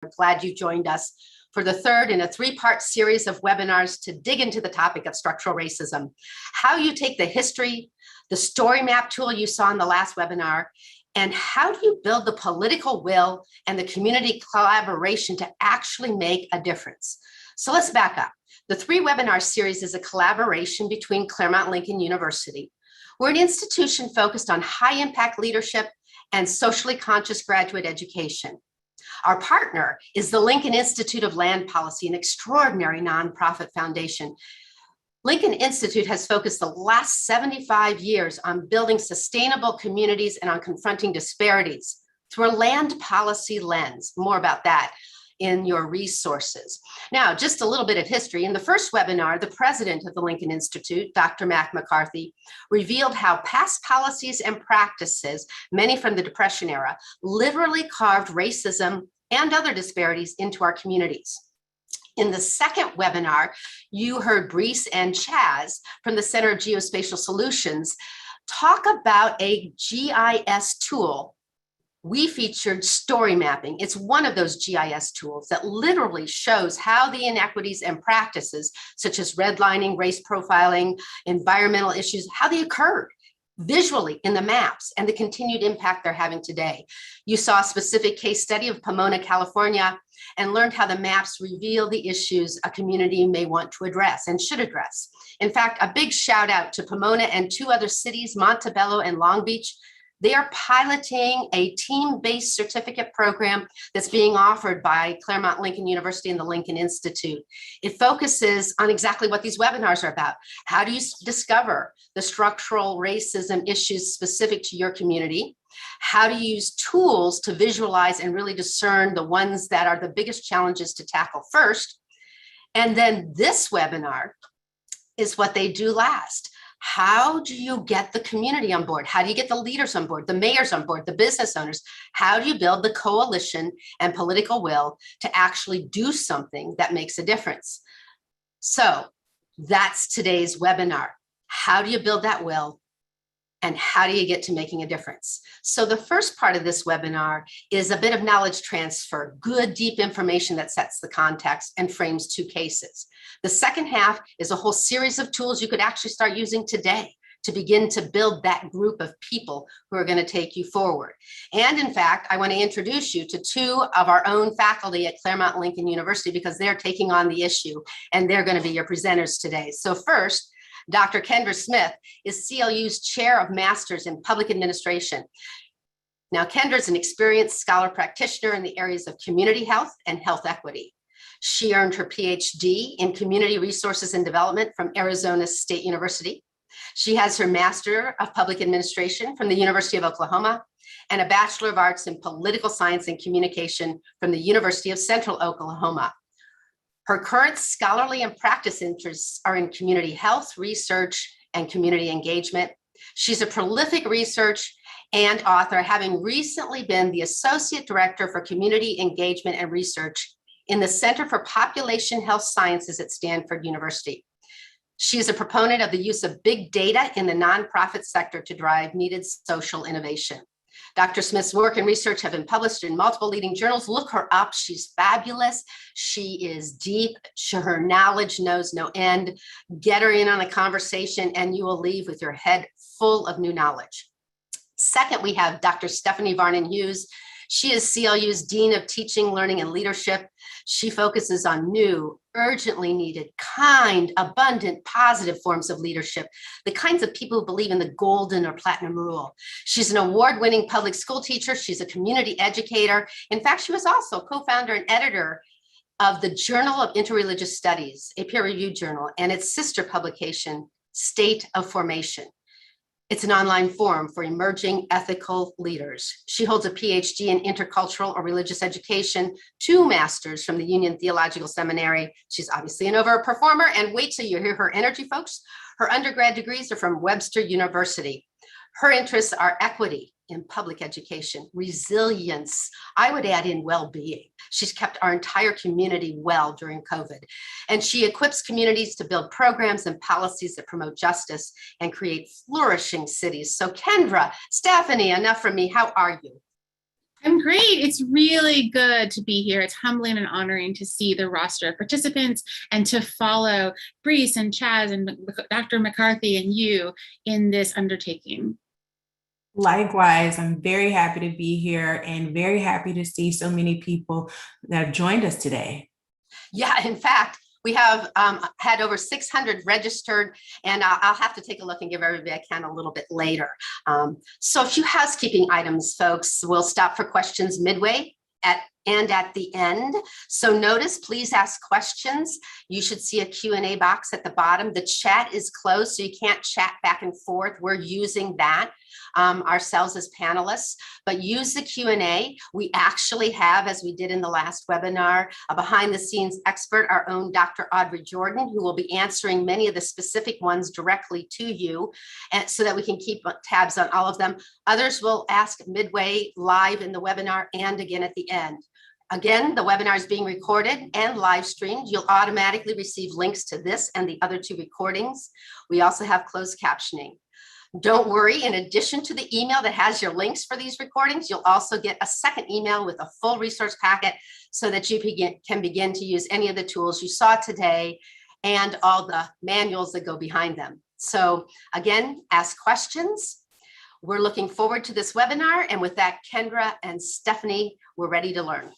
I'm glad you joined us for the third in a three-part series of webinars to dig into the topic of structural racism. How you take the history, the story map tool you saw in the last webinar, and how do you build the political will and the community collaboration to actually make a difference? So let's back up. The three-webinar series is a collaboration between Claremont Lincoln University. We're an institution focused on high-impact leadership and socially conscious graduate education. Our partner is the Lincoln Institute of Land Policy, an extraordinary nonprofit foundation. Lincoln Institute has focused the last 75 years on building sustainable communities and on confronting disparities through a land policy lens. More about that in your resources. Now, just a little bit of history. In the first webinar, the president of the Lincoln Institute, Dr. Mac McCarthy, revealed how past policies and practices, many from the Depression era, literally carved racism and other disparities into our communities. In the second webinar, you heard Brees and Chaz from the Center of Geospatial Solutions talk about a GIS tool. We featured story mapping. It's one of those GIS tools that literally shows how the inequities and practices, such as redlining, race profiling, environmental issues, how they occurred visually in the maps and the continued impact they're having today. You saw a specific case study of Pomona, California, and learned how the maps reveal the issues a community may want to address and should address. In fact, a big shout out to Pomona and two other cities, Montebello and Long Beach. They are piloting a team-based certificate program that's being offered by Claremont Lincoln University and the Lincoln Institute. It focuses on exactly what these webinars are about. How do you discover the structural racism issues specific to your community? How do you use tools to visualize and really discern the ones that are the biggest challenges to tackle first? And then this webinar is what they do last. How do you get the community on board? How do you get the leaders on board, the mayors on board, the business owners? How do you build the coalition and political will to actually do something that makes a difference? So that's today's webinar. How do you build that will? And how do you get to making a difference? So the first part of this webinar is a bit of knowledge transfer, good, deep information that sets the context and frames two cases. The second half is a whole series of tools you could actually start using today to begin to build that group of people who are going to take you forward. And in fact, I want to introduce you to two of our own faculty at Claremont Lincoln University because they're taking on the issue and they're going to be your presenters today. So first, Dr. Kendra Smith is CLU's Chair of Masters in Public Administration. Now, Kendra is an experienced scholar practitioner in the areas of community health and health equity. She earned her PhD in Community Resources and Development from Arizona State University. She has her Master of Public Administration from the University of Oklahoma and a Bachelor of Arts in Political Science and Communication from the University of Central Oklahoma. Her current scholarly and practice interests are in community health, research, and community engagement. She's a prolific research and author, having recently been the Associate Director for Community Engagement and Research in the Center for Population Health Sciences at Stanford University. She is a proponent of the use of big data in the nonprofit sector to drive needed social innovation. Dr. Smith's work and research have been published in multiple leading journals. Look her up. She's fabulous. She is deep. Her knowledge knows no end. Get her in on a conversation and you will leave with your head full of new knowledge. Second, we have Dr. Stephanie Varnon Hughes. She is CLU's Dean of Teaching, Learning, and Leadership. She focuses on new, urgently needed, kind, abundant, positive forms of leadership, the kinds of people who believe in the golden or platinum rule. She's an award-winning public school teacher. She's a community educator. In fact, she was also co-founder and editor of the Journal of Interreligious Studies, a peer-reviewed journal, and its sister publication, State of Formation. It's an online forum for emerging ethical leaders. She holds a PhD in intercultural or religious education, 2 masters from the Union Theological Seminary. She's obviously an overperformer, and wait till you hear her energy, folks. Her undergrad degrees are from Webster University. Her interests are equity in public education, resilience, I would add in well-being. She's kept our entire community well during COVID, and she equips communities to build programs and policies that promote justice and create flourishing cities. So Kendra, Stephanie, enough from me. How are you? I'm great. It's really good to be here. It's humbling and honoring to see the roster of participants and to follow Brees and Chaz and Dr. McCarthy and you in this undertaking. Likewise, I'm very happy to be here and very happy to see so many people that have joined us today. Yeah, in fact, we have had over 600 registered, and I'll have to take a look and give everybody I can a little bit later. So a few housekeeping items, folks. We'll stop for questions midway and at the end. So notice, please ask questions. You should see a Q&A box at the bottom. The chat is closed, so you can't chat back and forth. We're using that ourselves as panelists, but use the Q&A. We actually have, as we did in the last webinar, a behind the scenes expert, our own Dr. Audrey Jordan, who will be answering many of the specific ones directly to you, and so that we can keep tabs on all of them. Others will ask midway, live in the webinar, and again at the end. Again, the webinar is being recorded and live streamed. You'll automatically receive links to this and the other two recordings. We also have closed captioning. Don't worry, in addition to the email that has your links for these recordings, you'll also get a second email with a full resource packet so that you can begin to use any of the tools you saw today and all the manuals that go behind them. So again, ask questions. We're looking forward to this webinar. And with that, Kendra and Stephanie, we're ready to learn.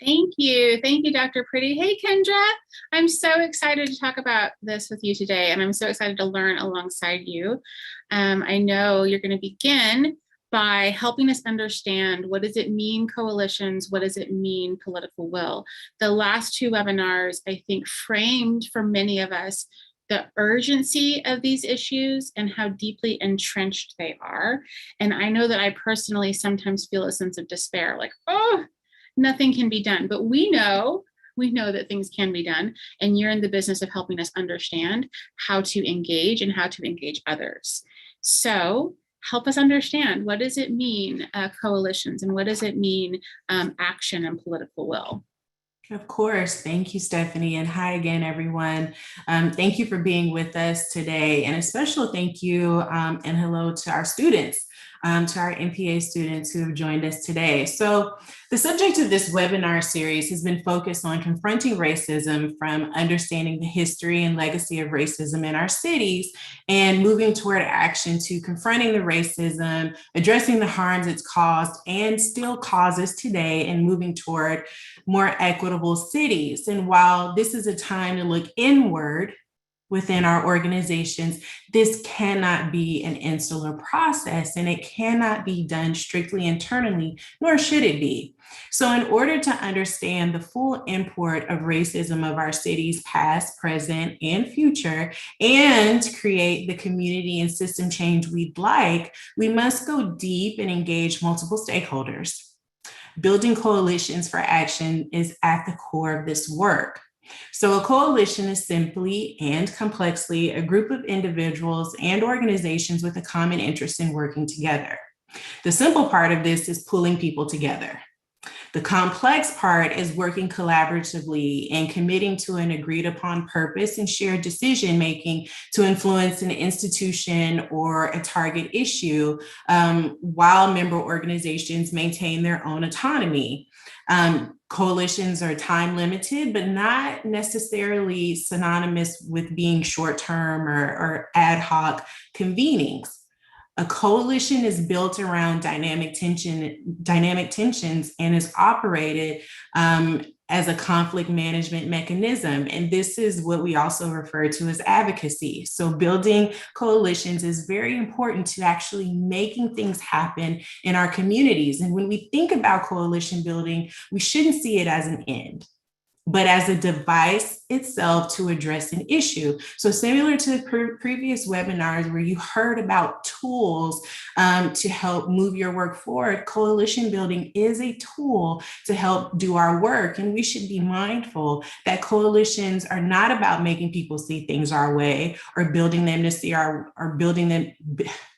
Thank you. Thank you, Dr. Pretty. Hey, Kendra. I'm so excited to talk about this with you today, and I'm so excited to learn alongside you. I know you're going to begin by helping us understand, what does it mean coalitions? What does it mean political will? The last two webinars, I think, framed for many of us the urgency of these issues and how deeply entrenched they are. And I know that I personally sometimes feel a sense of despair, like, oh, nothing can be done. But we know that things can be done. And you're in the business of helping us understand how to engage and how to engage others. So help us understand, what does it mean, coalitions, and what does it mean, action and political will? Of course. Thank you, Stephanie. And hi again, everyone. Thank you for being with us today. And a special thank you and hello to our students, to our MPA students who have joined us today. So the subject of this webinar series has been focused on confronting racism, from understanding the history and legacy of racism in our cities and moving toward action to confronting the racism, addressing the harms it's caused and still causes today, and moving toward more equitable cities. And while this is a time to look inward within our organizations, this cannot be an insular process, and it cannot be done strictly internally, nor should it be. So in order to understand the full import of racism of our cities, past, present, and future, and create the community and system change we'd like, we must go deep and engage multiple stakeholders. Building coalitions for action is at the core of this work. So a coalition is simply and complexly a group of individuals and organizations with a common interest in working together. The simple part of this is pulling people together. The complex part is working collaboratively and committing to an agreed upon purpose and shared decision making to influence an institution or a target issue, while member organizations maintain their own autonomy. Coalitions are time limited, but not necessarily synonymous with being short-term or ad hoc convenings. A coalition is built around dynamic tensions and is operated as a conflict management mechanism. And this is what we also refer to as advocacy. So building coalitions is very important to actually making things happen in our communities. And when we think about coalition building, we shouldn't see it as an end, but as a device itself to address an issue. So similar to the previous webinars where you heard about tools to help move your work forward, coalition building is a tool to help do our work. And we should be mindful that coalitions are not about making people see things our way or building them to see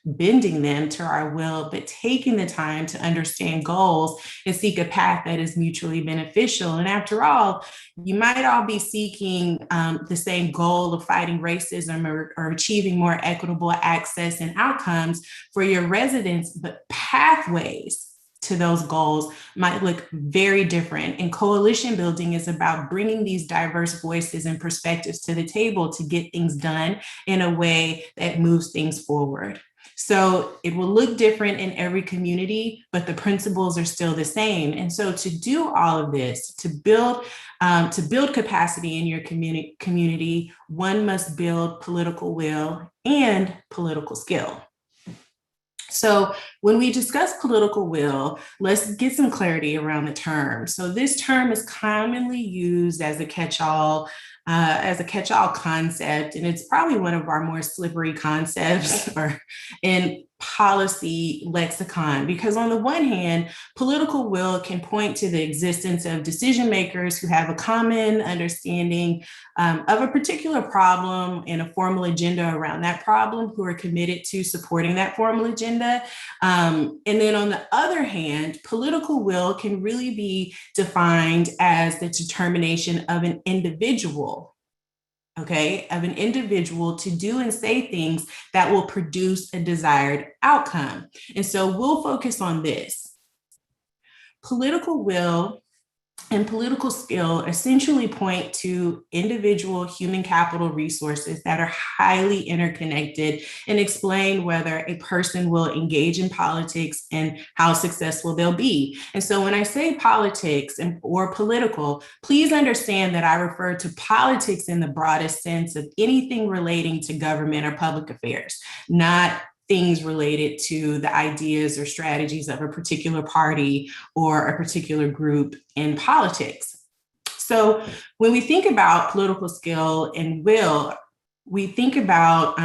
bending them to our will, but taking the time to understand goals and seek a path that is mutually beneficial. And after all, you might all be seeking the same goal of fighting racism or achieving more equitable access and outcomes for your residents, but pathways to those goals might look very different. And coalition building is about bringing these diverse voices and perspectives to the table to get things done in a way that moves things forward. So it will look different in every community, but the principles are still the same. And so to do all of this, to build capacity in your community, one must build political will and political skill. So when we discuss political will, let's get some clarity around the term. So this term is commonly used as a catch-all concept, and it's probably one of our more slippery concepts or in policy lexicon, because on the one hand, political will can point to the existence of decision makers who have a common understanding of a particular problem and a formal agenda around that problem, who are committed to supporting that formal agenda. And then on the other hand, political will can really be defined as the determination of an individual, of an individual to do and say things that will produce a desired outcome. And so we'll focus on this. Political will and political skill essentially point to individual human capital resources that are highly interconnected and explain whether a person will engage in politics and how successful they'll be. And so when I say politics or political, please understand that I refer to politics in the broadest sense of anything relating to government or public affairs, not things related to the ideas or strategies of a particular party or a particular group in politics. So when we think about political skill and will, we think about,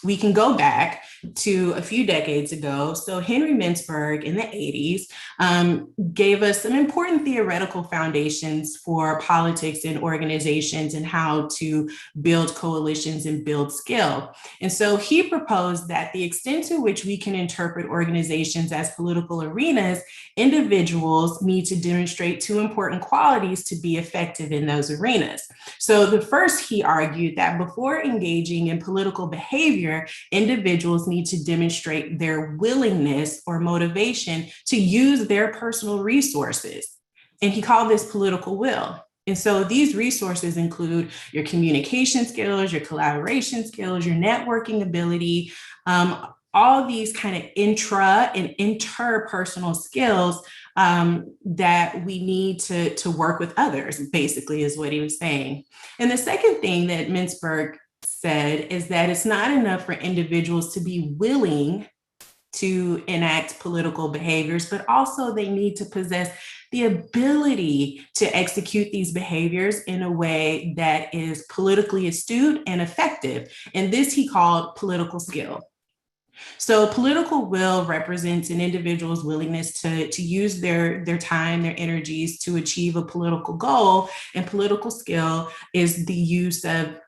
we can go back to a few decades ago. So Henry Mintzberg in the 80s gave us some important theoretical foundations for politics and organizations and how to build coalitions and build skill. And so he proposed that the extent to which we can interpret organizations as political arenas, individuals need to demonstrate two important qualities to be effective in those arenas. So the first, he argued that before engaging in political behavior, individuals need to demonstrate their willingness or motivation to use their personal resources. And he called this political will. And so these resources include your communication skills, your collaboration skills, your networking ability, all these kind of intra and interpersonal skills that we need to work with others, basically is what he was saying. And the second thing that Mintzberg said is that it's not enough for individuals to be willing to enact political behaviors, but also they need to possess the ability to execute these behaviors in a way that is politically astute and effective. And this he called political skill. So political will represents an individual's willingness to use their time, their energies to achieve a political goal. And political skill is the use of,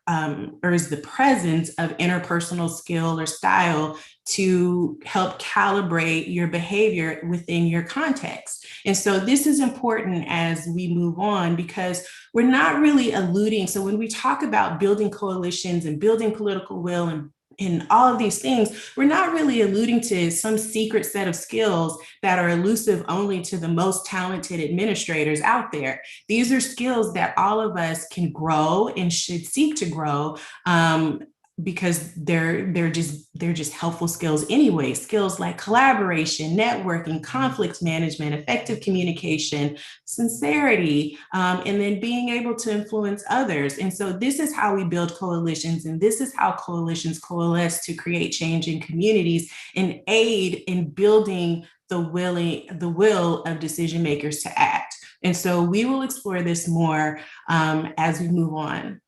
or is the presence of interpersonal skill or style to help calibrate your behavior within your context. And so this is important as we move on, because we're not really alluding. So when we talk about building coalitions and building political will and all of these things, we're not really alluding to some secret set of skills that are elusive only to the most talented administrators out there. These are skills that all of us can grow and should seek to grow, because they're just helpful skills anyway. Skills like collaboration, networking, conflict management, effective communication, sincerity, and then being able to influence others. And so this is how we build coalitions, and this is how coalitions coalesce to create change in communities and aid in building the will of decision makers to act. And so we will explore this more as we move on.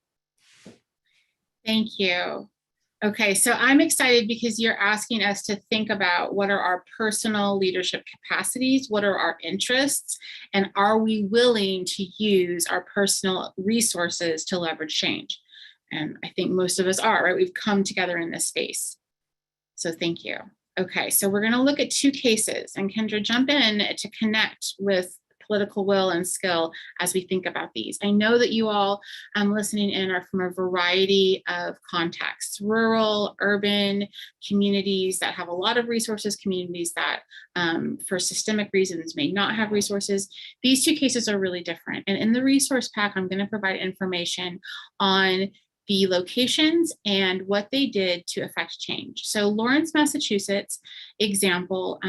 Thank you. Okay, so I'm excited because you're asking us to think about what are our personal leadership capacities, what are our interests, and are we willing to use our personal resources to leverage change? And I think most of us are, right? We've come together in this space. So thank you. Okay, so we're going to look at two cases, and Kendra, jump in to connect with political will and skill as we think about these. I know that you all listening in are from a variety of contexts, rural, urban, communities that have a lot of resources, communities that for systemic reasons may not have resources. These two cases are really different. And in the resource pack, I'm going to provide information on the locations and what they did to affect change. So Lawrence, Massachusetts example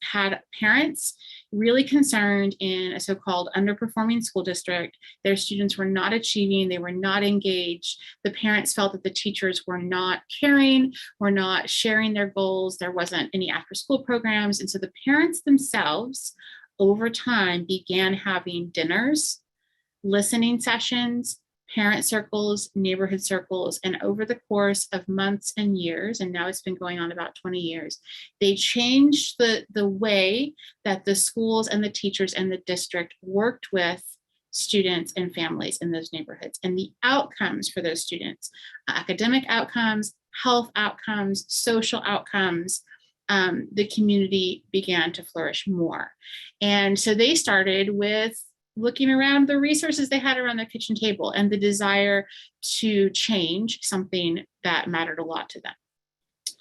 had parents really concerned in a so-called underperforming school district. Their students were not achieving, they were not engaged. The parents felt that the teachers were not caring, were not sharing their goals. There wasn't any after-school programs. And so the parents themselves over time began having dinners, listening sessions, parent circles, neighborhood circles, and over the course of months and years, and now it's been going on about 20 years, they changed the way that the schools and the teachers and the district worked with students and families in those neighborhoods. And the outcomes for those students, academic outcomes, health outcomes, social outcomes, the community began to flourish more. And so they started with looking around the resources they had around their kitchen table and the desire to change something that mattered a lot to them.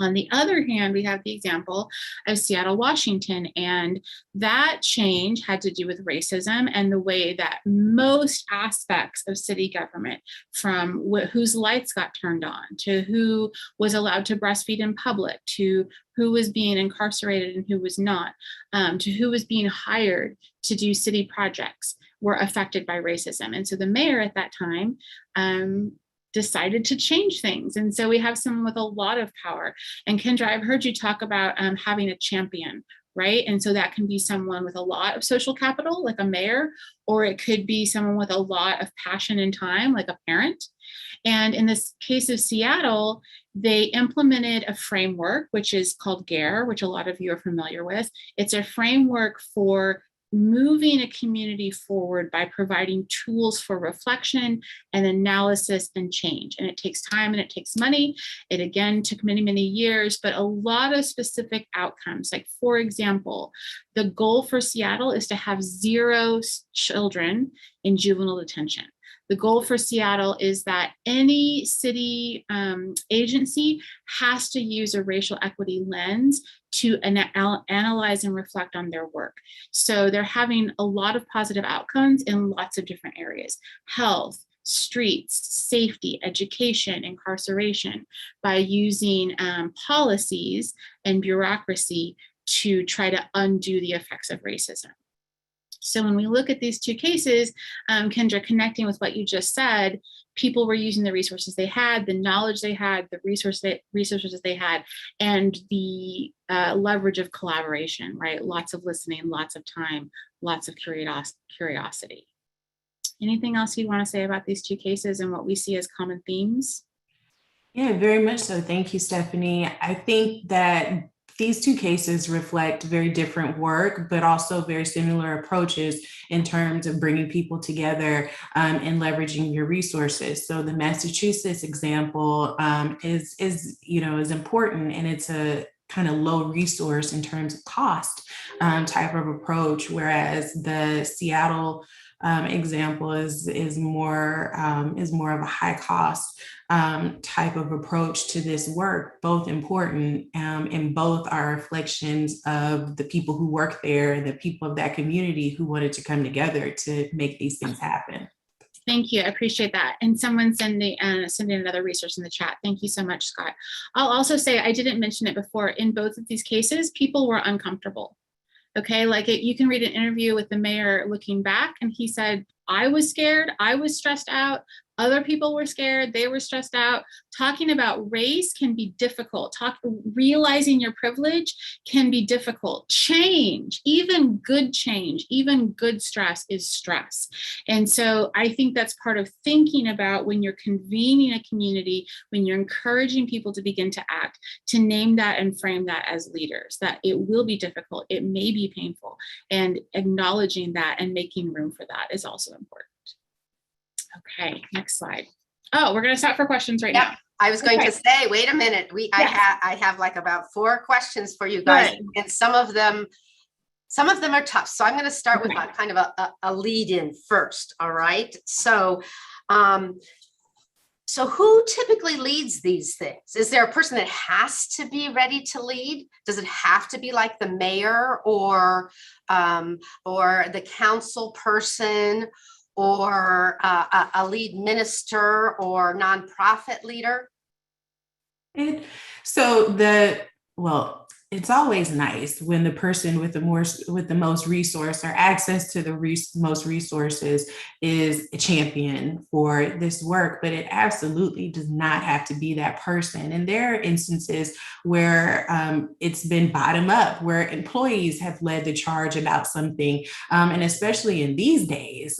On the other hand, we have the example of Seattle, Washington, and that change had to do with racism and the way that most aspects of city government, from whose lights got turned on, to who was allowed to breastfeed in public, to who was being incarcerated and who was not, to who was being hired to do city projects, were affected by racism. And so the mayor at that time decided to change things. And so we have someone with a lot of power. And Kendra, I've heard you talk about having a champion, right? And so that can be someone with a lot of social capital, like a mayor, or it could be someone with a lot of passion and time, like a parent. And in this case of Seattle, they implemented a framework, which is called GARE, which a lot of you are familiar with. It's a framework for moving a community forward by providing tools for reflection and analysis and change. And it takes time and it takes money. It again took many, many years, but a lot of specific outcomes. Like, for example, the goal for Seattle is to have 0 children in juvenile detention. The goal for Seattle is that any city agency has to use a racial equity lens to analyze and reflect on their work. So they're having a lot of positive outcomes in lots of different areas: health, streets, safety, education, incarceration, by using policies and bureaucracy to try to undo the effects of racism. So when we look at these two cases, Kendra, connecting with what you just said, people were using the resources they had, the knowledge they had, the resources they had, and the leverage of collaboration, right? Lots of listening, lots of time, lots of curiosity. Anything else you want to say about these two cases and what we see as common themes? Yeah, very much so. Thank you, Stephanie. I think that these two cases reflect very different work, but also very similar approaches in terms of bringing people together and leveraging your resources. So the Massachusetts example is important, and it's a kind of low resource in terms of cost type of approach, whereas the Seattle example is more of a high cost type of approach to this work. Both important, and both are reflections of the people who work there and the people of that community who wanted to come together to make these things happen. Thank you. I appreciate that. And someone sending another resource in the chat. Thank you so much, Scott. I'll also say, I didn't mention it before, in both of these cases, people were uncomfortable. Okay, you can read an interview with the mayor looking back, and he said, I was scared, I was stressed out, other people were scared, they were stressed out. Talking about race can be difficult. Realizing your privilege can be difficult. Change, even good stress is stress. And so I think that's part of thinking about when you're convening a community, when you're encouraging people to begin to act, to name that and frame that as leaders, that it will be difficult, it may be painful, and acknowledging that and making room for that is also important. Okay, next slide. Oh, we're going to stop for questions right now. I was going to say, wait a minute. I have like about 4 questions for you guys, and some of them Some of them are tough. So I'm going to start with kind of a lead in first. All right. So, so who typically leads these things? Is there a person that has to be ready to lead? Does it have to be like the mayor or the council person or a lead minister or nonprofit leader? Well, it's always nice when the person with the most resource or access to the most resources is a champion for this work, but it absolutely does not have to be that person. And there are instances where it's been bottom up, where employees have led the charge about something, and especially in these days.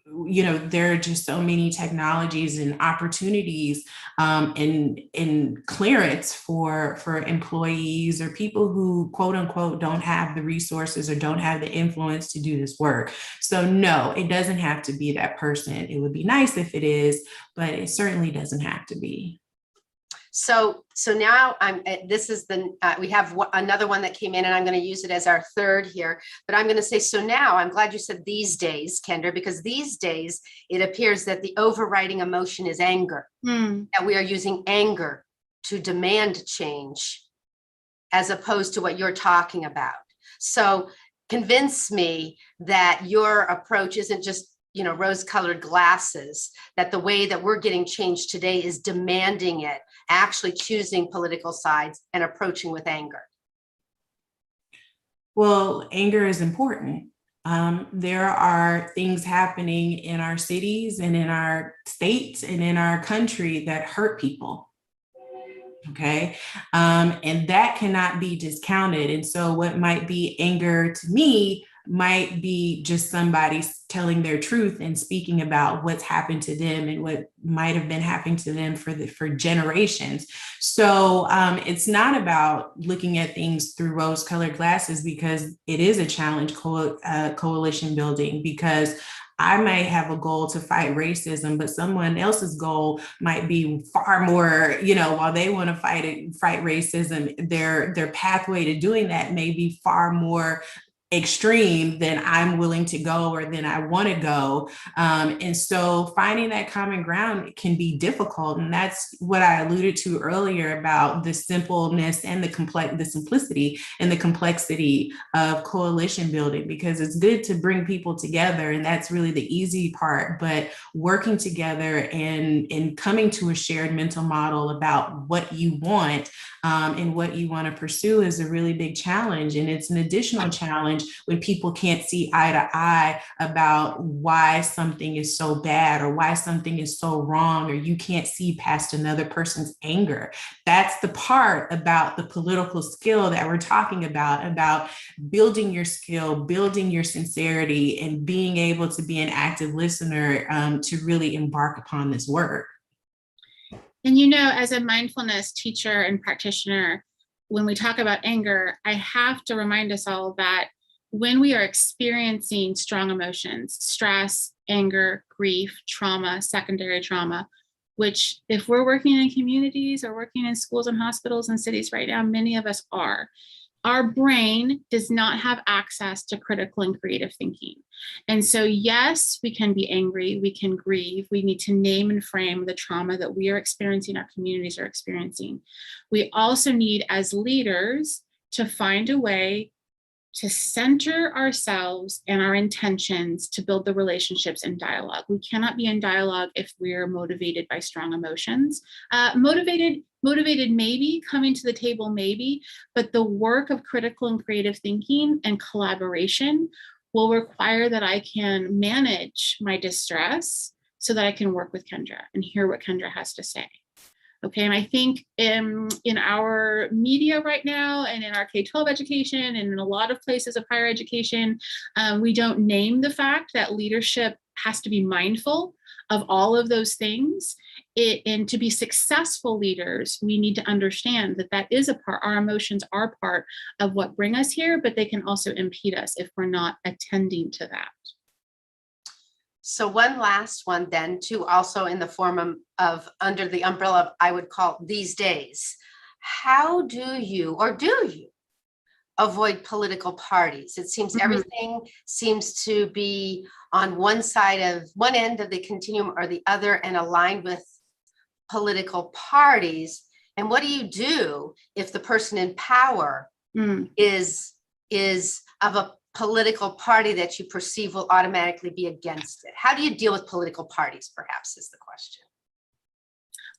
There are just so many technologies and opportunities and clearance for employees or people who quote unquote don't have the resources or don't have the influence to do this work. So no, it doesn't have to be that person. It would be nice if it is, but it certainly doesn't have to be. So now this is we have another one that came in, and I'm going to use it as our third here, but I'm going to say, so now I'm glad you said these days, Kendra, because these days it appears that the overriding emotion is anger, that we are using anger to demand change as opposed to what you're talking about. So convince me that your approach isn't just rose-colored glasses, that the way that we're getting change today is demanding it, actually choosing political sides and approaching with anger. Well, anger is important. There are things happening in our cities and in our states and in our country that hurt people. Okay. And that cannot be discounted. And so what might be anger to me might be just somebody telling their truth and speaking about what's happened to them and what might have been happening to them for generations. So it's not about looking at things through rose-colored glasses, because it is a challenge, coalition building, because I might have a goal to fight racism, but someone else's goal might be far more, while they want to fight racism, their pathway to doing that may be far more extreme than I'm willing to go or than I want to go. And so finding that common ground can be difficult. And that's what I alluded to earlier about the simpleness and the simplicity and the complexity of coalition building, because it's good to bring people together. And that's really the easy part, but working together and coming to a shared mental model about what you want and what you want to pursue is a really big challenge. And it's an additional challenge when people can't see eye to eye about why something is so bad or why something is so wrong, or you can't see past another person's anger. That's the part about the political skill that we're talking about building your skill, building your sincerity, and being able to be an active listener to really embark upon this work. And as a mindfulness teacher and practitioner, when we talk about anger, I have to remind us all that when we are experiencing strong emotions, stress, anger, grief, trauma, secondary trauma, which if we're working in communities or working in schools and hospitals and cities right now, many of us are, our brain does not have access to critical and creative thinking. And so, yes, we can be angry, we can grieve, we need to name and frame the trauma that we are experiencing, our communities are experiencing. We also need, as leaders, to find a way to center ourselves and our intentions to build the relationships and dialogue. We cannot be in dialogue if we're motivated by strong emotions. Motivated maybe, coming to the table maybe, but the work of critical and creative thinking and collaboration will require that I can manage my distress so that I can work with Kendra and hear what Kendra has to say. Okay, and I think in our media right now and in our K-12 education and in a lot of places of higher education, we don't name the fact that leadership has to be mindful of all of those things. And to be successful leaders, we need to understand that is a part, our emotions are part of what bring us here, but they can also impede us if we're not attending to that. So one last one then, too, also in the form of under the umbrella of, I would call these days, how do you avoid political parties? It seems Mhm. everything seems to be on one end of the continuum or the other and aligned with political parties. And what do you do if the person in power Mm. is of a political party that you perceive will automatically be against it? How do you deal with political parties, perhaps, is the question.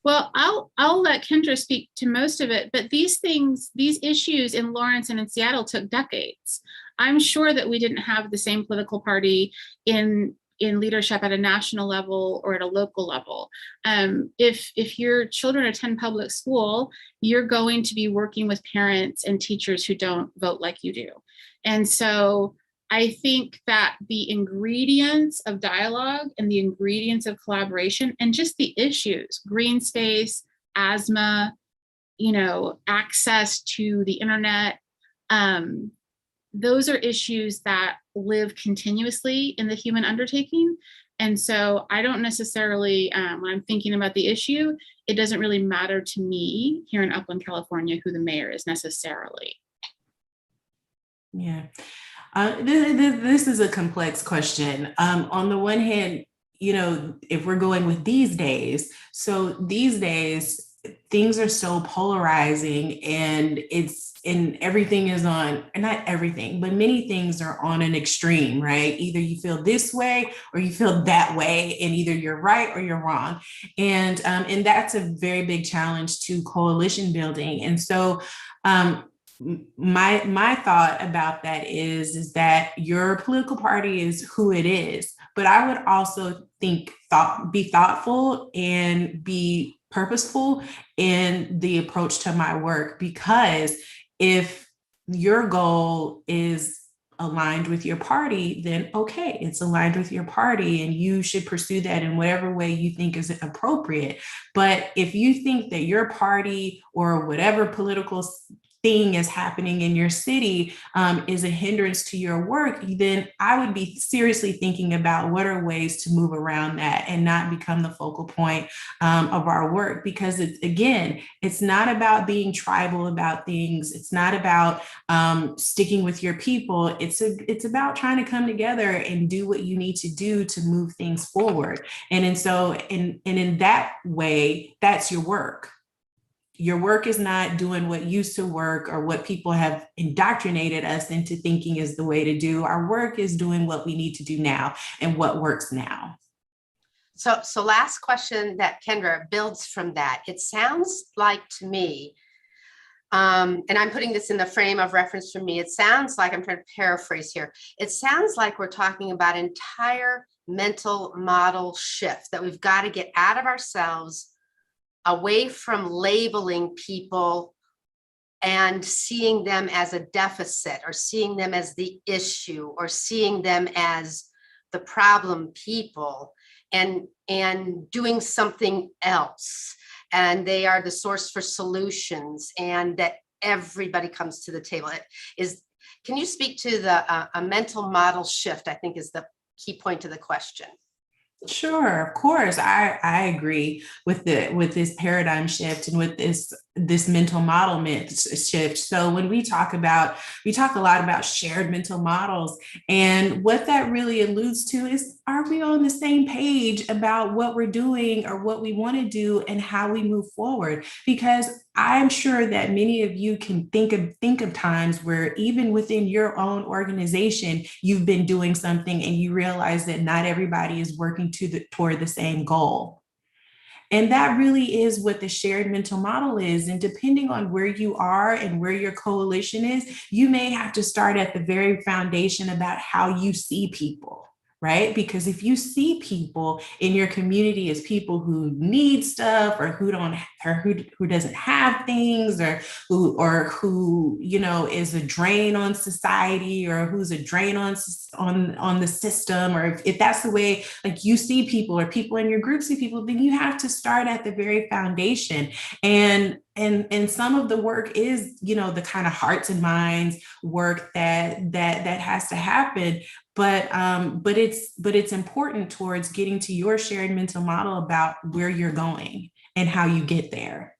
Well, I'll let Kendra speak to most of it, but these issues in Lawrence and in Seattle took decades. I'm sure that we didn't have the same political party in leadership at a national level or at a local level. If your children attend public school, you're going to be working with parents and teachers who don't vote like you do. And so I think that the ingredients of dialogue and the ingredients of collaboration and just the issues, green space, asthma, access to the internet, those are issues that live continuously in the human undertaking. And so I don't necessarily, when I'm thinking about the issue, it doesn't really matter to me here in Upland, California, who the mayor is necessarily. Yeah. This is a complex question. On the one hand, if we're going with these days, things are so polarizing, and everything is on, not everything, but many things are on an extreme, right? Either you feel this way or you feel that way, and either you're right or you're wrong. And that's a very big challenge to coalition building. And so, my thought about that is that your political party is who it is, but I would also be thoughtful and be purposeful in the approach to my work, because if your goal is aligned with your party, then okay, it's aligned with your party and you should pursue that in whatever way you think is appropriate. But if you think that your party or whatever political thing is happening in your city is a hindrance to your work, then I would be seriously thinking about what are ways to move around that and not become the focal point of our work. Because it's not about being tribal about things. It's not about sticking with your people. It's about trying to come together and do what you need to do to move things forward. And in that way, that's your work. Your work is not doing what used to work or what people have indoctrinated us into thinking is the way to do. Our work is doing what we need to do now and what works now. So last question that Kendra builds from that. It sounds like to me, and I'm putting this in the frame of reference for me, it sounds like, I'm trying to paraphrase here, it sounds like we're talking about entire mental model shift that we've got to get out of ourselves, away from labeling people and seeing them as a deficit or seeing them as the issue or seeing them as the problem people, and doing something else. And they are the source for solutions, and that everybody comes to the table. Can you speak to a mental model shift, I think is the key point to the question. Sure, of course. I agree with this paradigm shift and with this mental model shift. So when we talk a lot about shared mental models, and what that really alludes to is, are we on the same page about what we're doing or what we want to do and how we move forward? Because I'm sure that many of you can think of times where even within your own organization, you've been doing something and you realize that not everybody is working toward the same goal. And that really is what the shared mental model is. And depending on where you are and where your coalition is, you may have to start at the very foundation about how you see people. Right? Because if you see people in your community as people who need stuff or who doesn't have things, or who is a drain on society, or who's a drain on the system, or if that's the way like you see people or people in your group see people, then you have to start at the very foundation. And some of the work is, the kind of hearts and minds work that has to happen. But it's important towards getting to your shared mental model about where you're going and how you get there.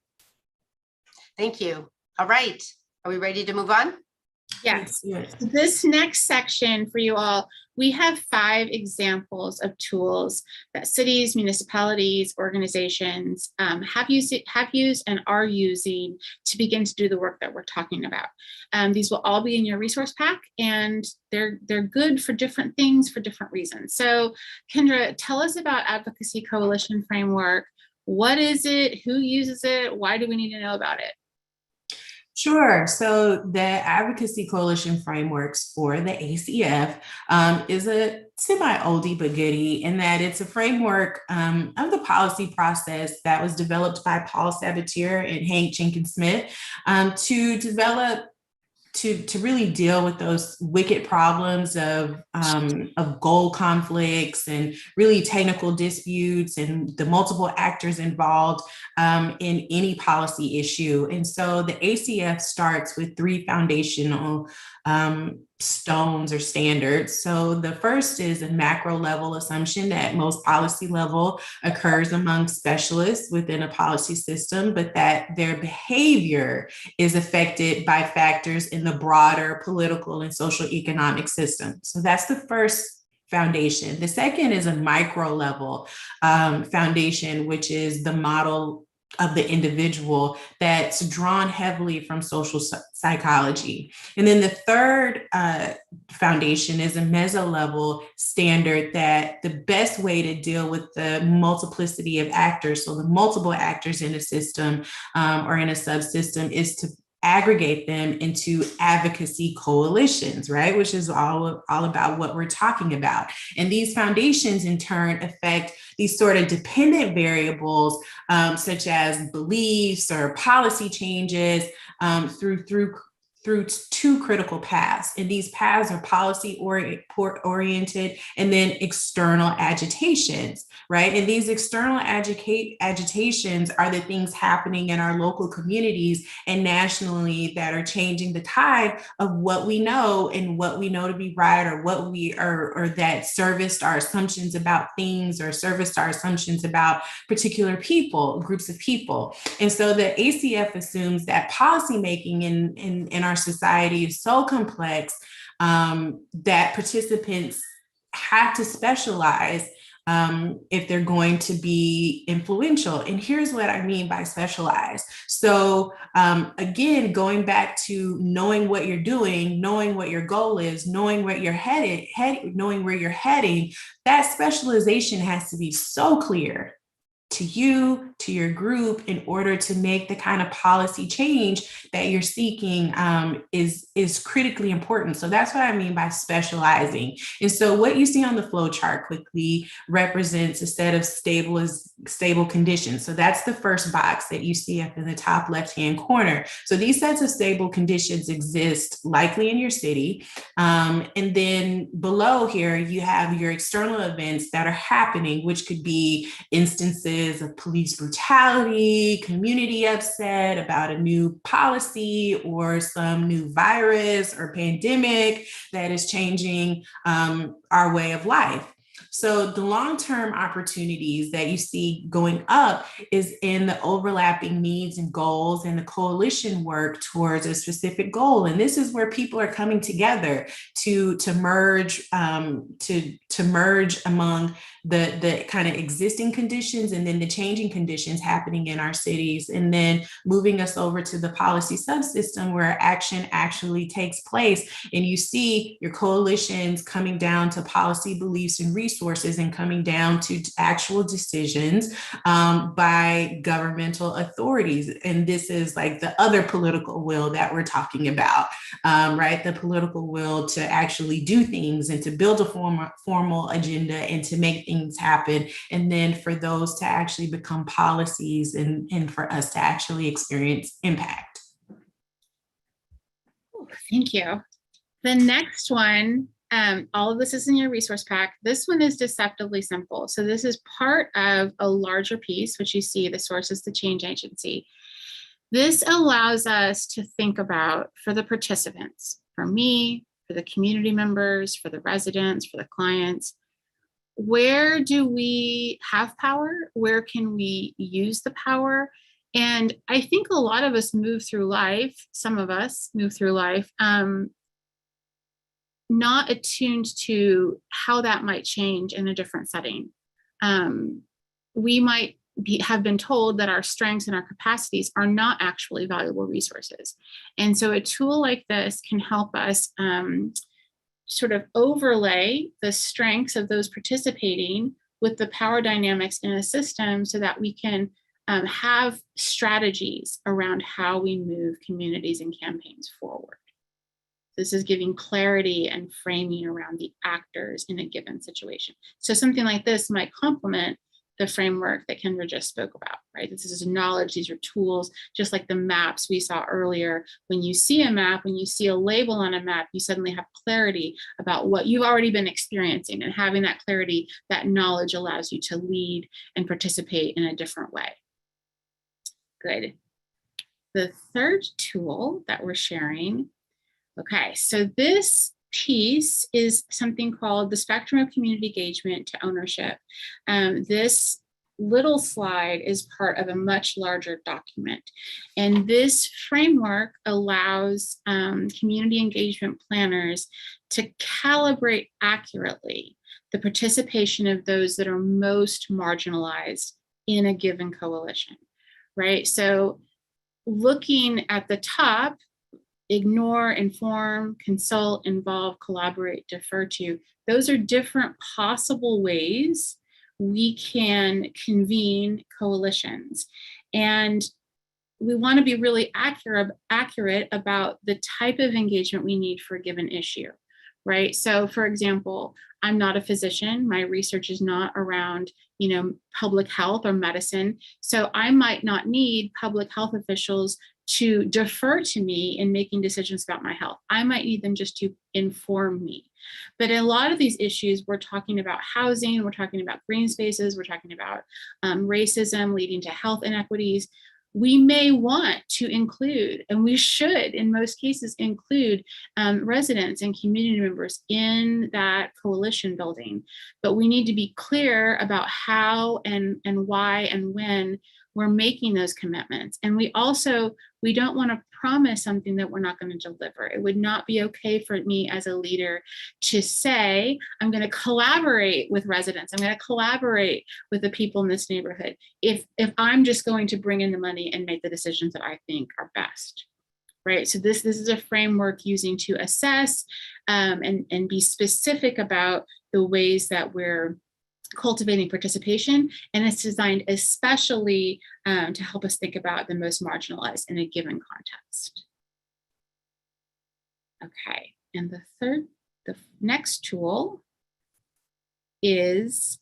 Thank you. All right. Are we ready to move on? Yes. Yes. So this next section for you all, we have 5 examples of tools that cities, municipalities, organizations have used and are using to begin to do the work that we're talking about. These will all be in your resource pack, and they're good for different things for different reasons. So Kendra, tell us about Advocacy Coalition Framework. What is it? Who uses it? Why do we need to know about it? Sure. So the Advocacy Coalition Frameworks, for the ACF, is a semi-oldie but goodie in that it's a framework of the policy process that was developed by Paul Sabatier and Hank Jenkins Smith to develop to really deal with those wicked problems of goal conflicts and really technical disputes and the multiple actors involved in any policy issue. And so the ACF starts with 3 foundational stones or standards. So the first is a macro level assumption that most policy level occurs among specialists within a policy system, but that their behavior is affected by factors in the broader political and social economic system. So that's the first foundation. The second is a micro level foundation, which is the model of the individual that's drawn heavily from social psychology. And then the third foundation is a meso level standard that the best way to deal with the multiplicity of actors, so the multiple actors in a system or in a subsystem, is to aggregate them into advocacy coalitions, right? Which is all about what we're talking about. And these foundations in turn affect these sort of dependent variables, such as beliefs or policy changes through 2 critical paths. And these paths are policy oriented and then external agitations, right? And these external agitations are the things happening in our local communities and nationally that are changing the tide of what we know and what we know to be right, or what we are, or that serviced our assumptions about things, or serviced our assumptions about particular people, groups of people. And so the ACF assumes that policymaking in our society is so complex that participants have to specialize if they're going to be influential. And here's what I mean by specialize. So again, going back to knowing what you're doing, knowing what your goal is, knowing where you're knowing where you're heading, that specialization has to be so clear to you, to your group, in order to make the kind of policy change that you're seeking is critically important. So that's what I mean by specializing. And so what you see on the flow chart quickly represents a set of stable conditions. So that's the first box that you see up in the top left-hand corner. So these sets of stable conditions exist likely in your city. And then below here, you have your external events that are happening, which could be instances of police brutality, community upset about a new policy, or some new virus or pandemic that is changing our way of life. So the long-term opportunities that you see going up is in the overlapping needs and goals and the coalition work towards a specific goal. And this is where people are coming together to merge among the kind of existing conditions and then the changing conditions happening in our cities, and then moving us over to the policy subsystem where action actually takes place. And you see your coalitions coming down to policy beliefs and resources, and coming down to actual decisions by governmental authorities. And this is like the other political will that we're talking about, right? The political will to actually do things and to build a formal agenda and to make things happen, and then for those to actually become policies and for us to actually experience impact. Thank you. The next one, all of this is in your resource pack. This one is deceptively simple. So this is part of a larger piece, which you see, the source is the change agency. This allows us to think about, for the participants, for me, for the community members, for the residents, for the clients, where do we have power? Where can we use the power? And I think a lot of us move through life, some of us move through life, not attuned to how that might change in a different setting. We might have been told that our strengths and our capacities are not actually valuable resources. And so a tool like this can help us sort of overlay the strengths of those participating with the power dynamics in a system so that we can have strategies around how we move communities and campaigns forward. This is giving clarity and framing around the actors in a given situation. So something like this might complement the framework that Kendra just spoke about, right? This is knowledge, these are tools, just like the maps we saw earlier. When you see a map, when you see a label on a map, you suddenly have clarity about what you've already been experiencing, and having that clarity, that knowledge allows you to lead and participate in a different way. Good. The third tool that we're sharing, okay, so this piece is something called the spectrum of community engagement to ownership. This little slide is part of a much larger document. And this framework allows community engagement planners to calibrate accurately the participation of those that are most marginalized in a given coalition, right? So looking at the top, ignore, inform, consult, involve, collaborate, defer to. Those are different possible ways we can convene coalitions. And we want to be really accurate about the type of engagement we need for a given issue, right? So for example, I'm not a physician. My research is not around, public health or medicine. So I might not need public health officials to defer to me in making decisions about my health. I might need them just to inform me. But in a lot of these issues, we're talking about housing, we're talking about green spaces, we're talking about racism leading to health inequities. We may want to include, and we should in most cases include residents and community members in that coalition building. But we need to be clear about how and why and when we're making those commitments. And we don't want to promise something that we're not going to deliver. It would not be okay for me as a leader to say, I'm going to collaborate with residents, I'm going to collaborate with the people in this neighborhood, if I'm just going to bring in the money and make the decisions that I think are best. Right. So this is a framework using to assess and be specific about the ways that we're cultivating participation, and it's designed especially to help us think about the most marginalized in a given context. Okay, and the next tool is,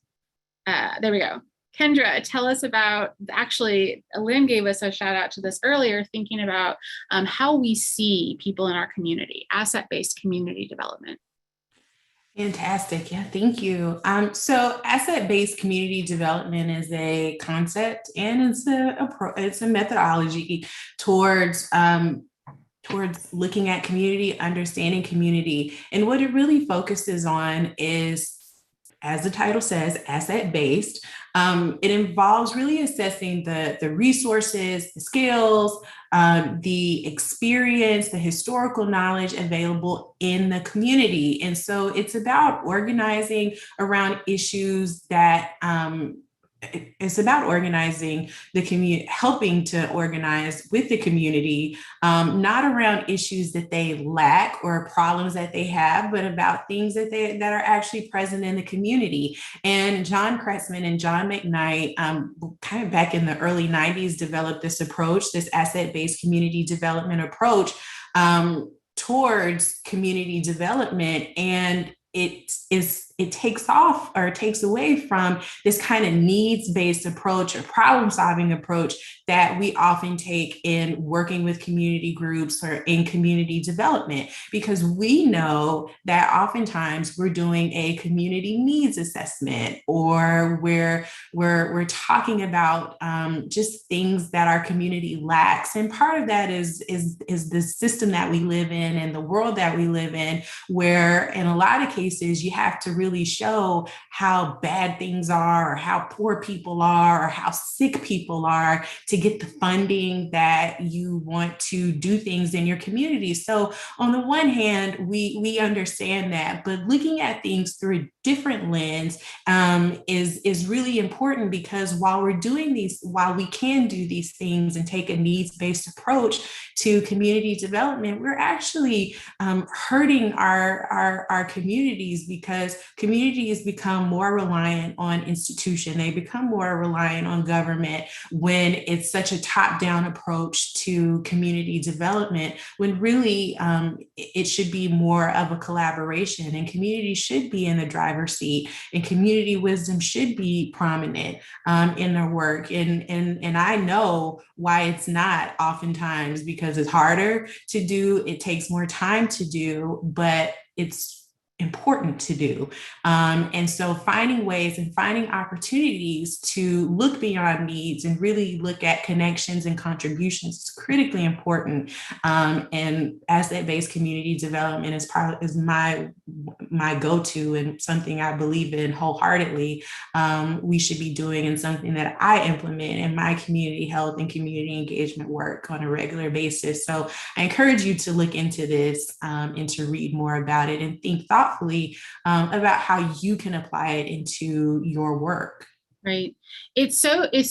there we go. Kendra, tell us about, actually, Lynn gave us a shout out to this earlier, thinking about how we see people in our community, asset-based community development. Fantastic. Yeah, thank you. So asset-based community development is a concept, and it's a methodology towards looking at community, understanding community. And what it really focuses on is, as the title says, asset-based. It involves really assessing the resources, the skills, the experience, the historical knowledge available in the community. And so it's about organizing around issues that it's about organizing the community, helping to organize with the community, not around issues that they lack or problems that they have, but about things that are actually present in the community. And John Kretzman and John McKnight, kind of back in the early 90s, developed this approach, this asset-based community development approach towards community development. And it takes off, or it takes away from this kind of needs-based approach or problem-solving approach that we often take in working with community groups or in community development, because we know that oftentimes we're doing a community needs assessment, or we're talking about just things that our community lacks. And part of that is the system that we live in and the world that we live in, where in a lot of cases you have to really really show how bad things are, or how poor people are, or how sick people are, to get the funding that you want to do things in your community. So on the one hand, we understand that, but looking at things through a different lens is really important, because while we can do these things and take a needs-based approach to community development, we're actually hurting our communities, because communities become more reliant on institution. They become more reliant on government when it's such a top-down approach to community development, when really it should be more of a collaboration, and community should be in the driver's seat, and community wisdom should be prominent in their work. And I know why it's not oftentimes, because it's harder to do, it takes more time to do, but it's important to do. And so finding ways and finding opportunities to look beyond needs and really look at connections and contributions is critically important. And asset-based community development is my go-to, and something I believe in wholeheartedly. We should be doing, and something that I implement in my community health and community engagement work on a regular basis. So I encourage you to look into this and to read more about it, and think thoughtfully about how you can apply it into your work. Right. It's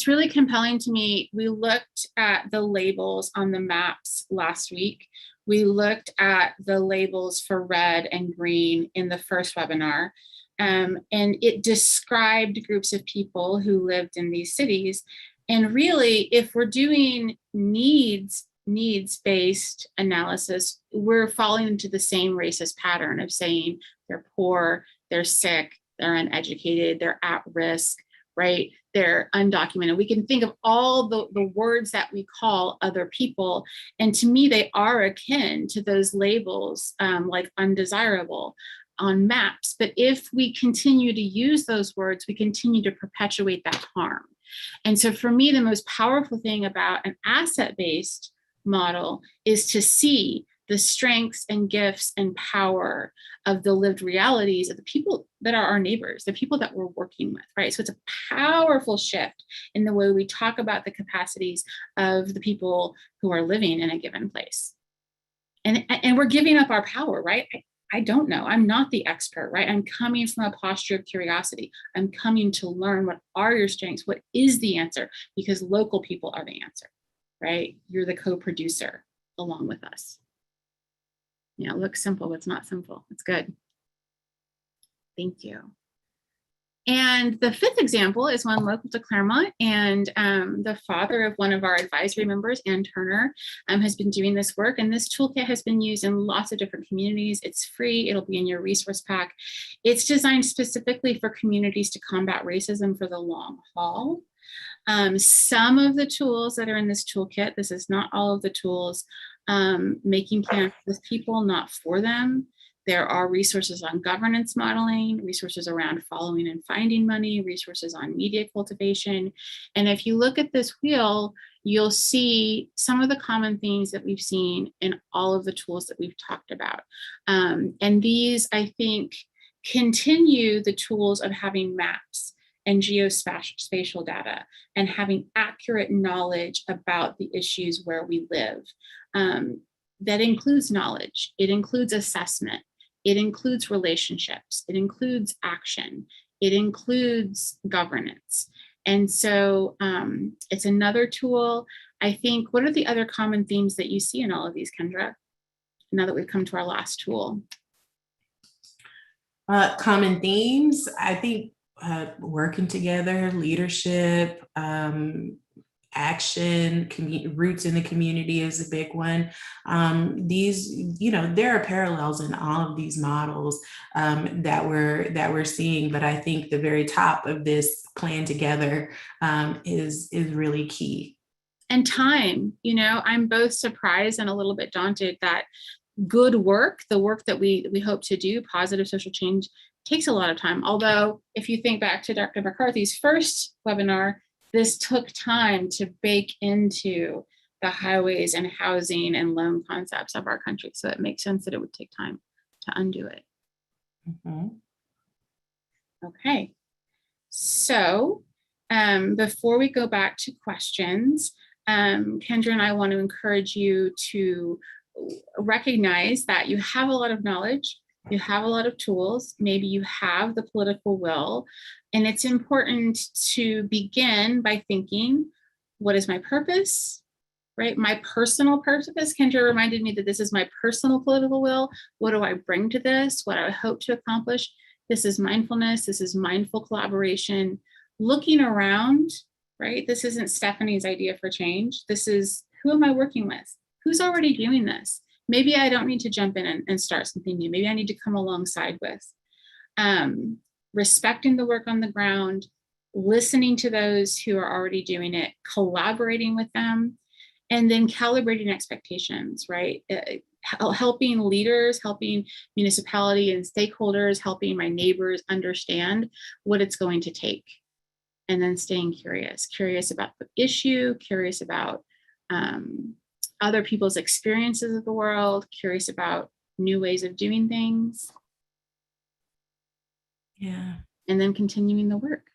really compelling to me. We looked at the labels on the maps last week. We looked at the labels for red and green in the first webinar. And it described groups of people who lived in these cities. And really, if we're doing needs-based analysis, we're falling into the same racist pattern of saying they're poor, they're sick, they're uneducated, they're at risk, right? They're undocumented. We can think of all the words that we call other people. And to me, they are akin to those labels, like undesirable on maps. But if we continue to use those words, we continue to perpetuate that harm. And so for me, the most powerful thing about an asset-based model is to see the strengths and gifts and power of the lived realities of the people that are our neighbors, the people that we're working with, right? So it's a powerful shift in the way we talk about the capacities of the people who are living in a given place. And we're giving up our power, right? I don't know. I'm not the expert, right? I'm coming from a posture of curiosity. I'm coming to learn, what are your strengths? What is the answer? Because local people are the answer, right? You're the co-producer along with us. Yeah, it looks simple, but it's not simple. It's good. Thank you. And the fifth example is one local to Claremont, and the father of one of our advisory members, Ann Turner, has been doing this work, and this toolkit has been used in lots of different communities. It's free. It'll be in your resource pack. It's designed specifically for communities to combat racism for the long haul. Some of the tools that are in this toolkit, this is not all of the tools, making plans with people, not for them. There are resources on governance modeling, resources around following and finding money, resources on media cultivation. And if you look at this wheel, you'll see some of the common themes that we've seen in all of the tools that we've talked about. And these, I think, continue the tools of having maps and geospatial data and having accurate knowledge about the issues where we live. That includes knowledge, it includes assessment, it includes relationships, it includes action, it includes governance. And so it's another tool. I think, what are the other common themes that you see in all of these, Kendra, now that we've come to our last tool? Common themes, I think working together, leadership, action, roots in the community is a big one. These, there are parallels in all of these models that we're seeing, but I think the very top of this plan together is really key. And time, I'm both surprised and a little bit daunted that good work, the work that we hope to do, positive social change, takes a lot of time. Although if you think back to Dr. McCarthy's first webinar, this took time to bake into the highways and housing and loan concepts of our country. So it makes sense that it would take time to undo it. Mm-hmm. Okay. So before we go back to questions, Kendra and I want to encourage you to recognize that you have a lot of knowledge, you have a lot of tools, maybe you have the political will, and it's important to begin by thinking, what is my purpose, right? My personal purpose. Kendra reminded me that this is my personal political will. What do I bring to this? What do I hope to accomplish? This is mindfulness. This is mindful collaboration. Looking around, right? This isn't Stephanie's idea for change. This is, who am I working with? Who's already doing this? Maybe I don't need to jump in and start something new. Maybe I need to come alongside with. Respecting the work on the ground, listening to those who are already doing it, collaborating with them, and then calibrating expectations, right? Helping leaders, helping municipality and stakeholders, helping my neighbors understand what it's going to take. And then staying curious about the issue, curious about other people's experiences of the world, curious about new ways of doing things. Yeah. And then continuing the work.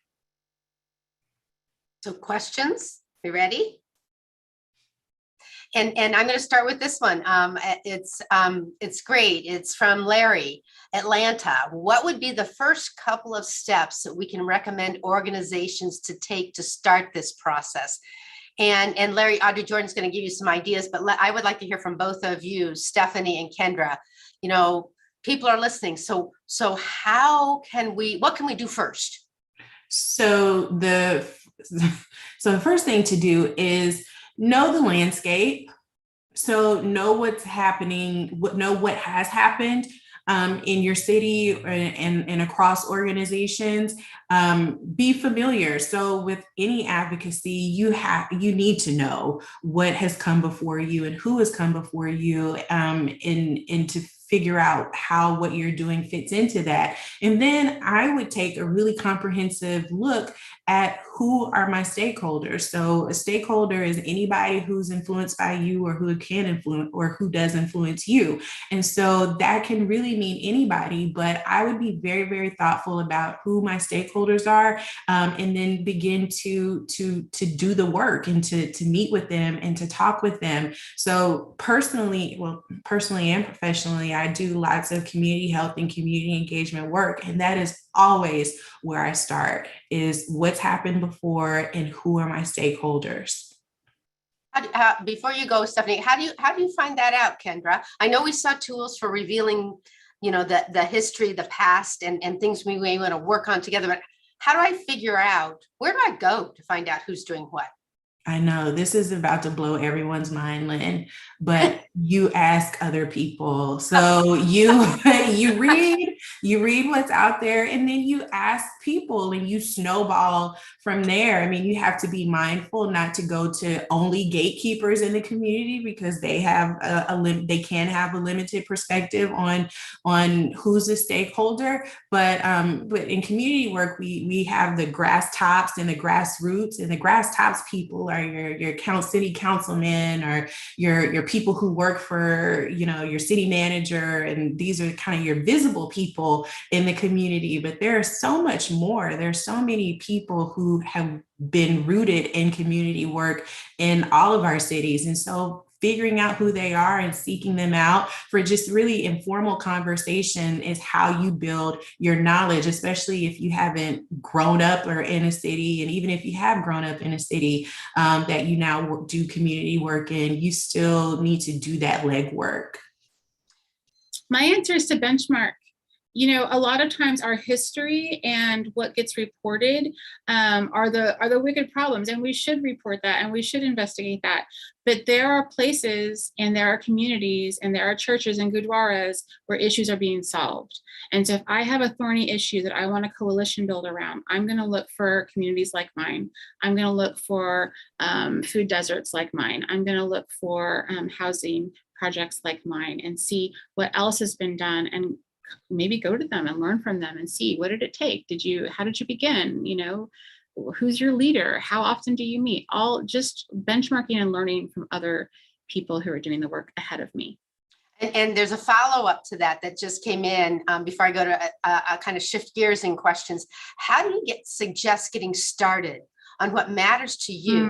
So questions, you ready? And I'm going to start with this one. It's great. It's from Larry, Atlanta. What would be the first couple of steps that we can recommend organizations to take to start this process? And Larry, Audrey Jordan's going to give you some ideas, but I would like to hear from both of you, Stephanie and Kendra. You know, people are listening. So what can we do first? So the first thing to do is know the landscape. So know what's happening, know what has happened in your city and across organizations. Be familiar. So with any advocacy, you need to know what has come before you and who has come before you, and to figure out how what you're doing fits into that. And then I would take a really comprehensive look at who are my stakeholders. So a stakeholder is anybody who's influenced by you or who can influence or who does influence you. And so that can really mean anybody, but I would be very, very thoughtful about who my stakeholders are, and then begin to do the work and to meet with them and to talk with them. So personally and professionally, I do lots of community health and community engagement work. And that is always where I start, is what's happened before and who are my stakeholders. Before you go, Stephanie, how do you find that out, Kendra? I know we saw tools for revealing, you know, the history, the past, and things we may want to work on together. But how do I figure out, where do I go to find out who's doing what? I know this is about to blow everyone's mind, Lynn, but you ask other people. So you read what's out there, and then you ask people and you snowball from there. I mean, you have to be mindful not to go to only gatekeepers in the community, because they have they can have a limited perspective on who's a stakeholder. But in community work, we have the grass tops and the grassroots, and the grass tops people are your city councilmen, or your people who work for, you know, your city manager, and these are kind of your visible people in the community. But there's so much more. There's so many people who have been rooted in community work in all of our cities, and so figuring out who they are and seeking them out for just really informal conversation is how you build your knowledge, especially if you haven't grown up or in a city. And even if you have grown up in a city that you now do community work in, you still need to do that legwork. My answer is to benchmark. You know, a lot of times our history and what gets reported are the wicked problems, and we should report that and we should investigate that. But there are places and there are communities and there are churches and gurdwaras where issues are being solved. And so if I have a thorny issue that I want a coalition build around, I'm going to look for communities like mine. I'm going to look for food deserts like mine. I'm going to look for housing projects like mine, and see what else has been done, and maybe go to them and learn from them and see, what did it take? How did you begin? You know, who's your leader? How often do you meet? All just benchmarking and learning from other people who are doing the work ahead of me. And there's a follow-up to that just came in before I go to kind of shift gears in questions. How do you suggest getting started on what matters to you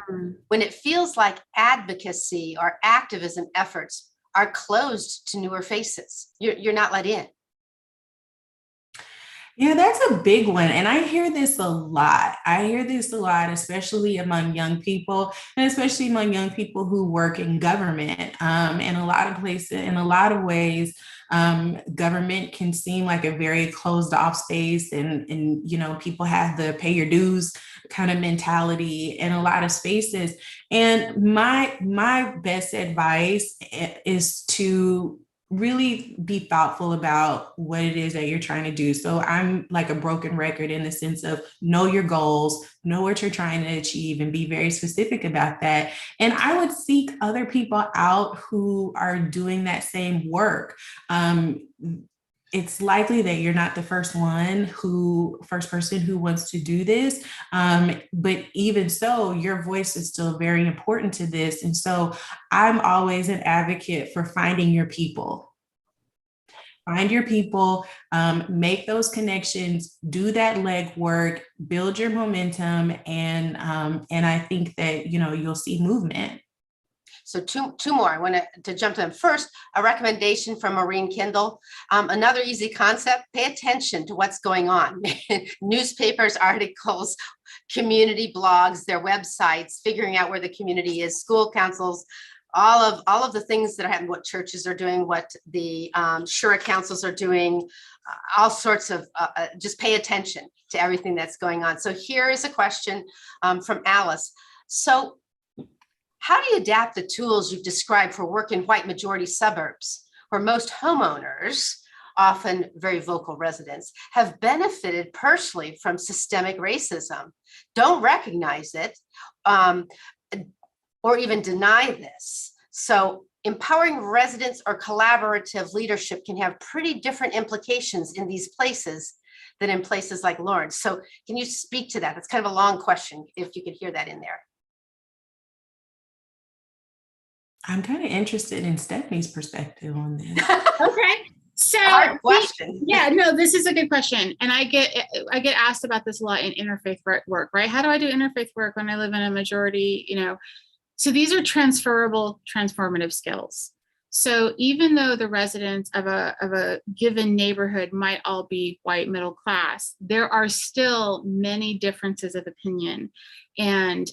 when it feels like advocacy or activism efforts are closed to newer faces? You're not let in. Yeah, that's a big one. And I hear this a lot. Especially among young people, and especially among young people who work in government. In a lot of places, in a lot of ways, government can seem like a very closed off space, and people have the pay your dues kind of mentality in a lot of spaces. And my best advice is to really be thoughtful about what it is that you're trying to do. So I'm like a broken record in the sense of know your goals, know what you're trying to achieve, and be very specific about that. And I would seek other people out who are doing that same work. It's likely that you're not the first person who wants to do this. But even so, your voice is still very important to this. And so I'm always an advocate for finding your people. Find your people, make those connections, do that legwork, build your momentum, and I think that you'll see movement. So two more. I want to jump to them. First, a recommendation from Maureen Kindle. Another easy concept: pay attention to what's going on. Newspapers, articles, community blogs, their websites, figuring out where the community is, school councils, all of the things that are happening, what churches are doing, what the Shura councils are doing, all sorts of, just pay attention to everything that's going on. So here is a question from Alice. So how do you adapt the tools you've described for work in white majority suburbs, where most homeowners, often very vocal residents, have benefited personally from systemic racism, don't recognize it, or even deny this? So empowering residents or collaborative leadership can have pretty different implications in these places than in places like Lawrence. So can you speak to that? That's kind of a long question, if you could hear that in there. I'm kind of interested in Stephanie's perspective on this. Okay. So hard question. Yeah, no, this is a good question. And I get asked about this a lot in interfaith work, right? How do I do interfaith work when I live in a majority, So these are transferable, transformative skills. So even though the residents of a given neighborhood might all be white middle class, there are still many differences of opinion and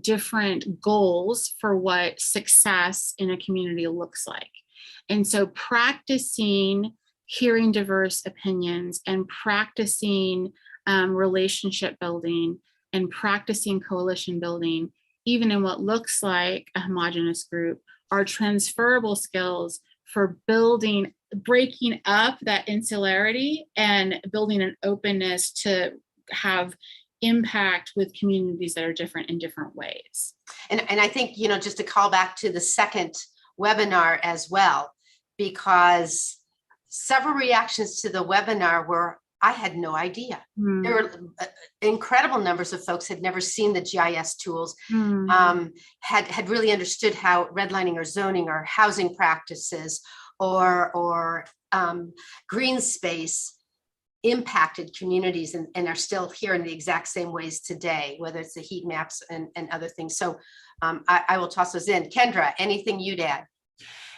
different goals for what success in a community looks like. And so practicing hearing diverse opinions and practicing relationship building and practicing coalition building, even in what looks like a homogenous group, are transferable skills for breaking up that insularity and building an openness to have impact with communities that are different in different ways. And I think, just to call back to the second webinar as well, because several reactions to the webinar were, I had no idea. There were incredible numbers of folks had never seen the GIS tools, had really understood how redlining or zoning or housing practices or green space impacted communities and are still here in the exact same ways today, whether it's the heat maps and other things. So I will toss those in. Kendra, anything you'd add?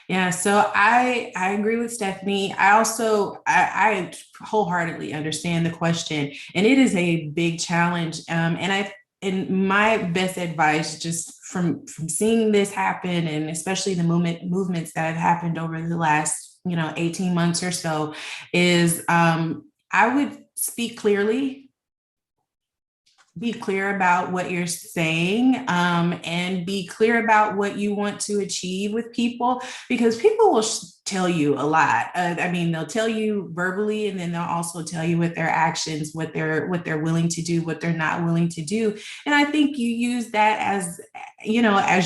Yeah, so I agree with Stephanie. I wholeheartedly understand the question, and it is a big challenge. And my best advice, just from seeing this happen, and especially the movements that have happened over the last 18 months or so, is I would speak clearly. Be clear about what you're saying, and be clear about what you want to achieve with people, because people will tell you a lot. They'll tell you verbally, and then they'll also tell you with their actions, what they're willing to do, what they're not willing to do. And I think you use that as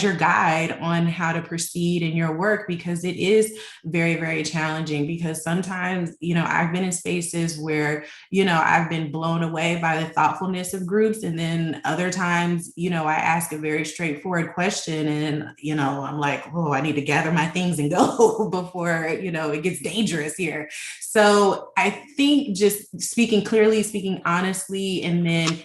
your guide on how to proceed in your work, because it is very, very challenging. Because sometimes, I've been in spaces where, I've been blown away by the thoughtfulness of groups. And then other times, I ask a very straightforward question and, I'm like, oh, I need to gather my things and go before before, it gets dangerous here. So I think just speaking clearly, speaking honestly, and then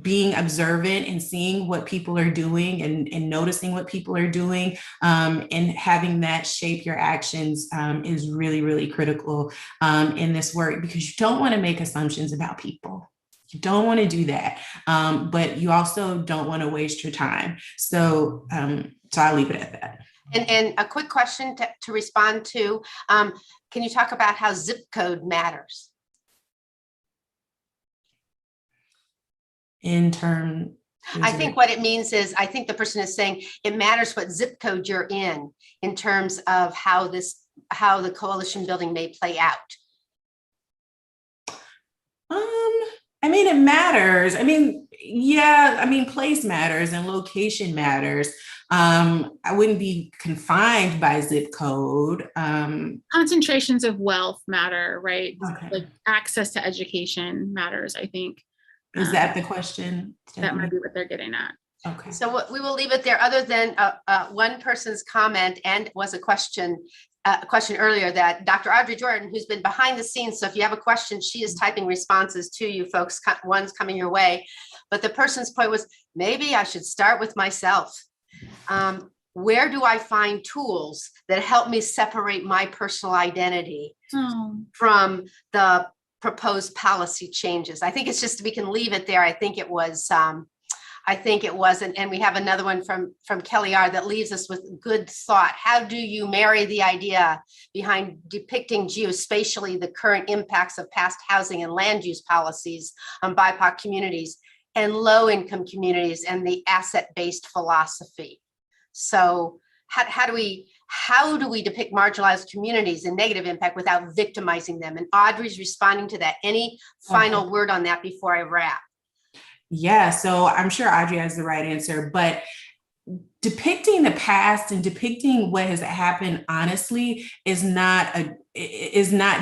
being observant and seeing what people are doing and noticing what people are doing, and having that shape your actions is really, really critical in this work, because you don't want to make assumptions about people. You don't want to do that, but you also don't want to waste your time. So I'll leave it at that. And a quick question to respond to, can you talk about how zip code matters? In terms, I think what it means is, I think the person is saying it matters what zip code you're in terms of how the coalition building may play out. I mean, it matters. I mean, yeah, I mean, place matters and location matters. I wouldn't be confined by zip code. Concentrations of wealth matter, right? Okay. Like access to education matters, I think. Is that the question, Stephanie? That might be what they're getting at. Okay. So we will leave it there, other than one person's comment, and was a question earlier that Dr. Audrey Jordan, who's been behind the scenes. So if you have a question, she is typing responses to you folks. One's coming your way. But the person's point was, maybe I should start with myself. Where do I find tools that help me separate my personal identity from the proposed policy changes? I think it's just, we can leave it there. I think it was, and we have another one from Kelly R. that leaves us with good thought. How do you marry the idea behind depicting geospatially the current impacts of past housing and land use policies on BIPOC communities and low-income communities and the asset-based philosophy? So how do we depict marginalized communities and negative impact without victimizing them? And Audrey's responding to that. Any final word on that before I wrap? Yeah, so I'm sure Audrey has the right answer, but depicting the past and depicting what has happened honestly is not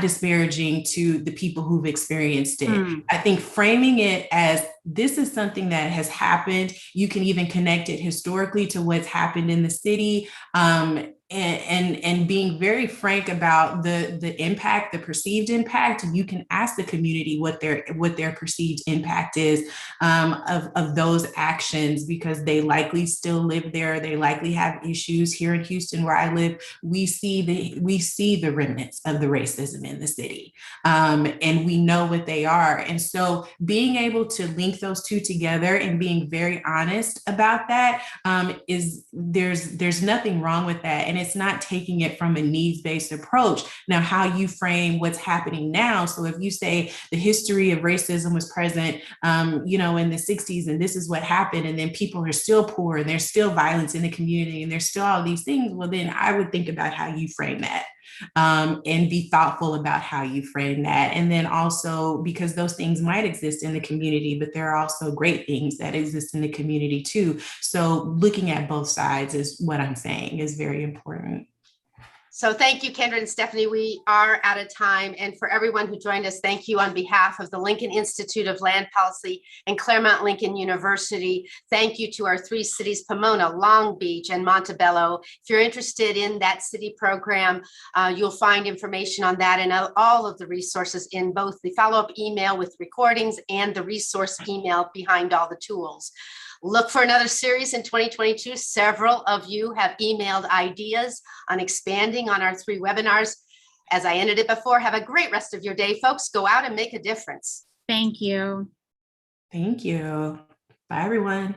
disparaging to the people who've experienced it. I think framing it as this is something that has happened, you can even connect it historically to what's happened in the city, and being very frank about the impact, the perceived impact. You can ask the community what their perceived impact is of those actions, because they likely still live there. They likely have issues. Here in Houston, where I live, we see the remnants of the racism in the city, and we know what they are. And so being able to link those two together and being very honest about that, there's nothing wrong with that. And it's not taking it from a needs-based approach. Now, how you frame what's happening now. So if you say the history of racism was present, in the 60s, and this is what happened, and then people are still poor and there's still violence in the community and there's still all these things, well, then I would think about how you frame that. And be thoughtful about how you frame that. And then also, because those things might exist in the community, but there are also great things that exist in the community too. So looking at both sides is what I'm saying is very important. So thank you, Kendra and Stephanie. We are out of time. And for everyone who joined us, thank you on behalf of the Lincoln Institute of Land Policy and Claremont Lincoln University. Thank you to our three cities, Pomona, Long Beach, and Montebello. If you're interested in that city program, you'll find information on that and all of the resources in both the follow-up email with recordings and the resource email behind all the tools. Look for another series in 2022. Several of you have emailed ideas on expanding on our 3 webinars. As I ended it before, have a great rest of your day, folks. Go out and make a difference. Thank you. Thank you. Bye, everyone.